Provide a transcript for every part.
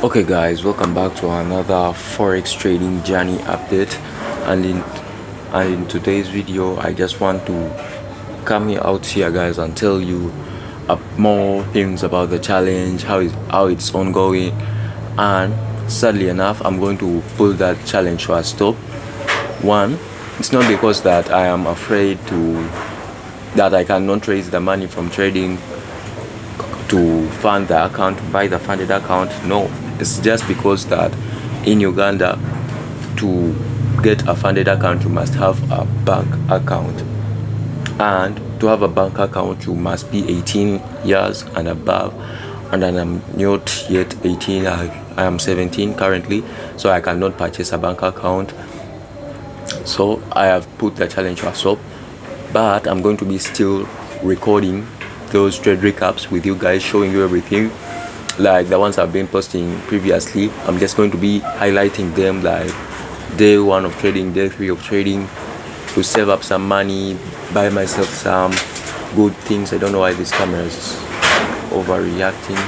Okay guys, welcome back to another forex trading journey update. And in today's video I just want to come out here guys and tell you more things about the challenge, how it's ongoing. And sadly enough, I'm going to pull that challenge to a stop. One, it's not because that I am afraid that I cannot raise the money from trading to fund the account, buy the funded account. No, it's just because that in Uganda, to get a funded account, you must have a bank account, and to have a bank account you must be 18 years and above, and I'm not yet 18. I am 17 currently, so I cannot purchase a bank account. So I have put the challenge to a stop, but I'm going to be still recording those trade recaps with you guys, showing you everything like the ones I've been posting previously. I'm just going to be highlighting them, like day 1 of trading, day 3 of trading, to save up some money, buy myself some good things. I don't know why this camera is overreacting.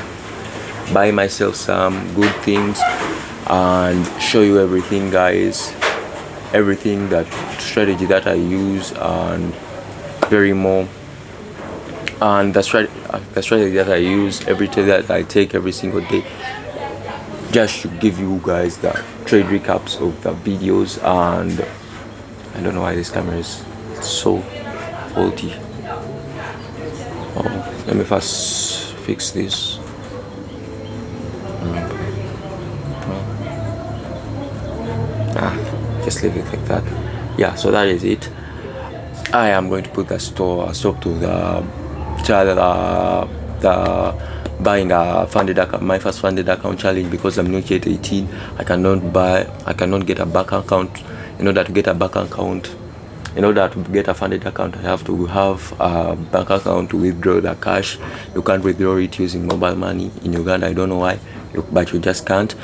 Buy myself some good things and show you everything guys, everything, that strategy that I use and very more. And the strategy that I use, every trade that I take every single day, just to give you guys the trade recaps of the videos. And I don't know why this camera is so faulty. Oh, let me first fix this. Just leave it like that. Yeah, so that is it. I am going to put a stop to the buying a funded account, my first funded account challenge, because I'm not yet 18. I cannot get a bank account. In order to get a bank account, in order to get a funded account, I have to have a bank account to withdraw the cash. You can't withdraw it using mobile money in Uganda. I don't know why, but you just can't.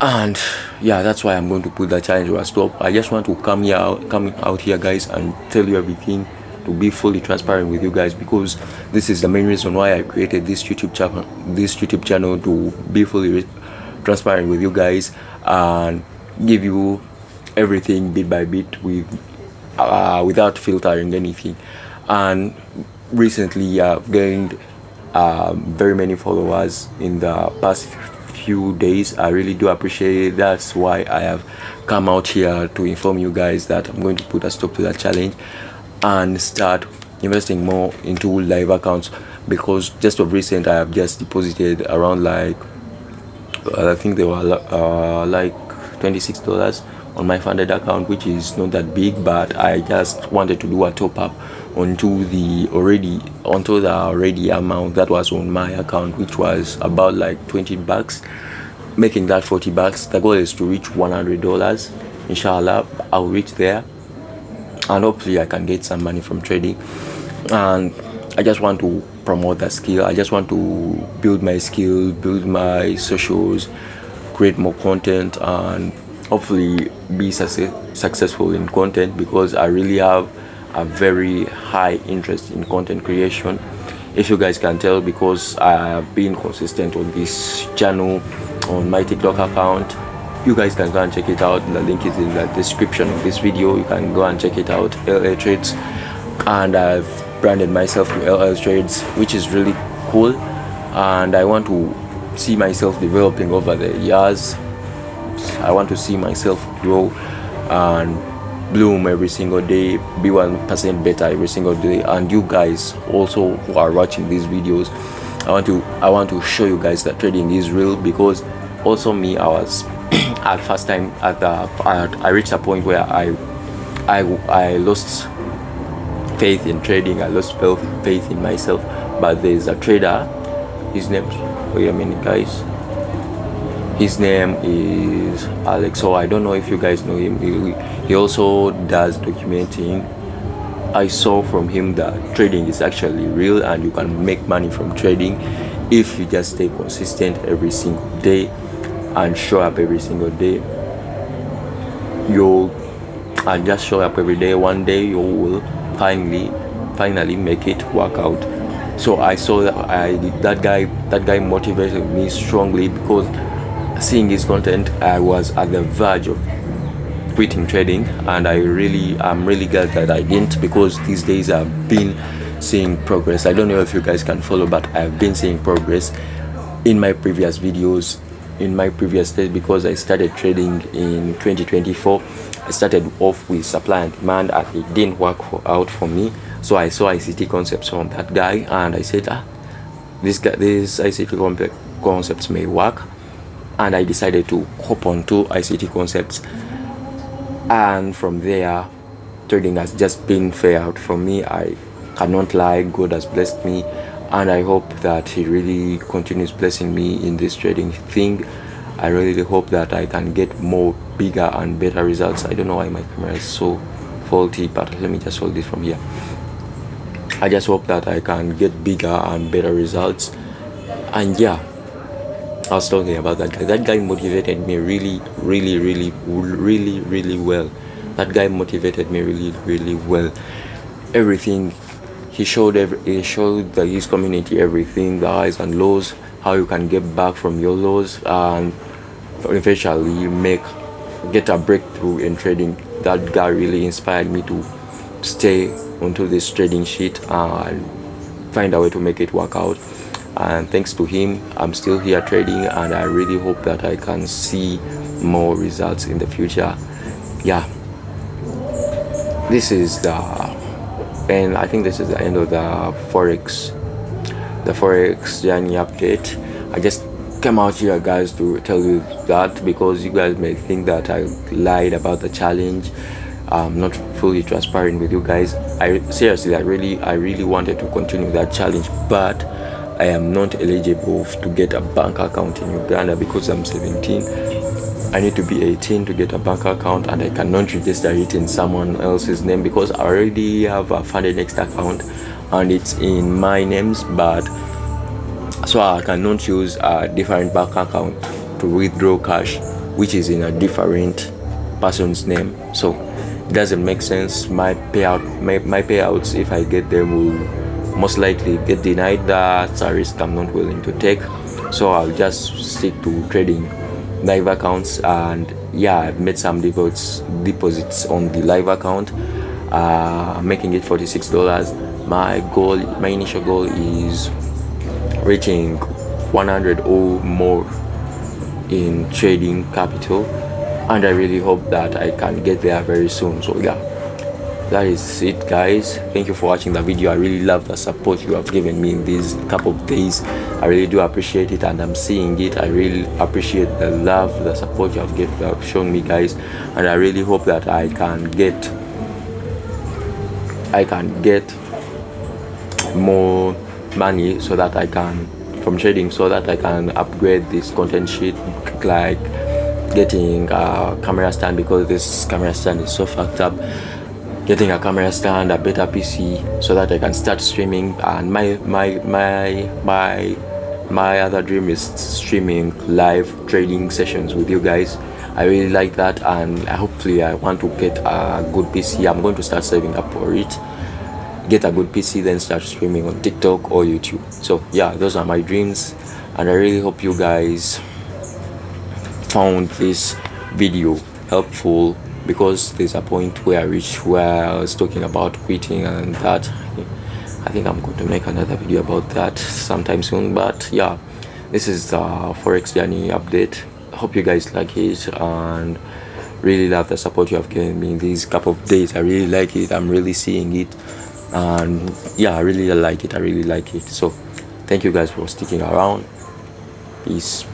And yeah, that's why I'm going to put the challenge to a stop. I just want to come out here guys and tell you everything, to be fully transparent with you guys, because this is the main reason why I created this YouTube channel, to be fully transparent with you guys and give you everything bit by bit without filtering anything. And recently I've gained very many followers in the past few days. I really do appreciate it. That's why I have come out here to inform you guys that I'm going to put a stop to that challenge and start investing more into live accounts, because just of recent I have just deposited around, like I think they were like $26 on my funded account, which is not that big, but I just wanted to do a top up onto the already amount that was on my account, which was about like $20, making that $40. The goal is to reach $100. Inshallah, I'll reach there, and hopefully I can get some money from trading. And I just want to promote that skill. I just want to build my skill, build my socials, create more content, and hopefully be successful in content, because I really have a very high interest in content creation, if you guys can tell, because I have been consistent on this channel, on my TikTok account. You guys can go and check it out. The link is in the description of this video. You can go and check it out, LA Trades. And I've branded myself to LL Trades, which is really cool, and I want to see myself developing over the years. I want to see myself grow and bloom every single day, be 1% better every single day. And you guys also who are watching these videos, I want to show you guys that trading is real, because also me, I was at first time I reached a point where I lost faith in trading. I lost faith in myself. But there's a trader, his name, wait a minute guys, his name is Alex. So I don't know if you guys know him. He also does documenting. I saw from him that trading is actually real, and you can make money from trading if you just stay consistent every single day and show up every single day. And just show up every day. One day you will finally make it work out. So I saw that that guy motivated me strongly, because seeing his content, I was at the verge of quitting trading, and I'm really glad that I didn't, because these days I've been seeing progress. I don't know if you guys can follow, but I've been seeing progress in my previous videos, in my previous days, because I started trading in 2024. I started off with supply and demand, and it didn't work out for me. So I saw ICT concepts from that guy, and I said, this ICT concepts may work, and I decided to hop onto ICT concepts. And from there, trading has just been fair out for me. I cannot lie, God has blessed me, and I hope that he really continues blessing me in this trading thing. I really hope that I can get more bigger and better results. I don't know why my camera is so faulty, but let me just hold it from here. I just hope that I can get bigger and better results. And yeah, I was talking about that guy. That guy motivated me really well. That guy motivated me really well. Everything he showed his community everything, the highs and lows, how you can get back from your lows and eventually get a breakthrough in trading. That guy really inspired me to stay onto this trading shit and find a way to make it work out. And thanks to him, I'm still here trading, and I really hope that I can see more results in the future. Yeah, this is I think this is the end of the Forex journey update. I just came out here, guys, to tell you that, because you guys may think that I lied about the challenge. I'm not fully transparent with you guys. I really wanted to continue that challenge, but I am not eligible to get a bank account in Uganda because I'm 17. I need to be 18 to get a bank account, and I cannot register it in someone else's name because I already have a Funded Next account and it's in my names, but so I cannot use a different bank account to withdraw cash which is in a different person's name. So it doesn't make sense. My payouts, if I get them, will most likely get denied. That's a risk I'm not willing to take, so I'll just stick to trading live accounts. And yeah, I've made some deposits on the live account, making it $46. My initial goal is reaching 100 or more in trading capital, and I really hope that I can get there very soon. So yeah, that is it, guys. Thank you for watching the video. I really love the support you have given me in these couple of days. I really do appreciate it, and I'm seeing it. I really appreciate the love, the support you have shown me, guys, and I really hope that I can get more money so that I can from trading, so that I can upgrade this content sheet, like getting a camera stand, because this camera stand is so fucked up. Getting a camera stand, a better PC, so that I can start streaming. And my other dream is streaming live trading sessions with you guys. I really like that, and hopefully I want to get a good PC. I'm going to start saving up for it, get a good PC, then start streaming on TikTok or YouTube. So yeah, those are my dreams, and I really hope you guys found this video helpful, because there's a point where I was talking about quitting, and that I think I'm going to make another video about that sometime soon. But yeah, this is the Forex journey update. Hope you guys like it, and really love the support you have given me in these couple of days. I really like it. I'm really seeing it, and yeah, I really like it. So thank you guys for sticking around. Peace.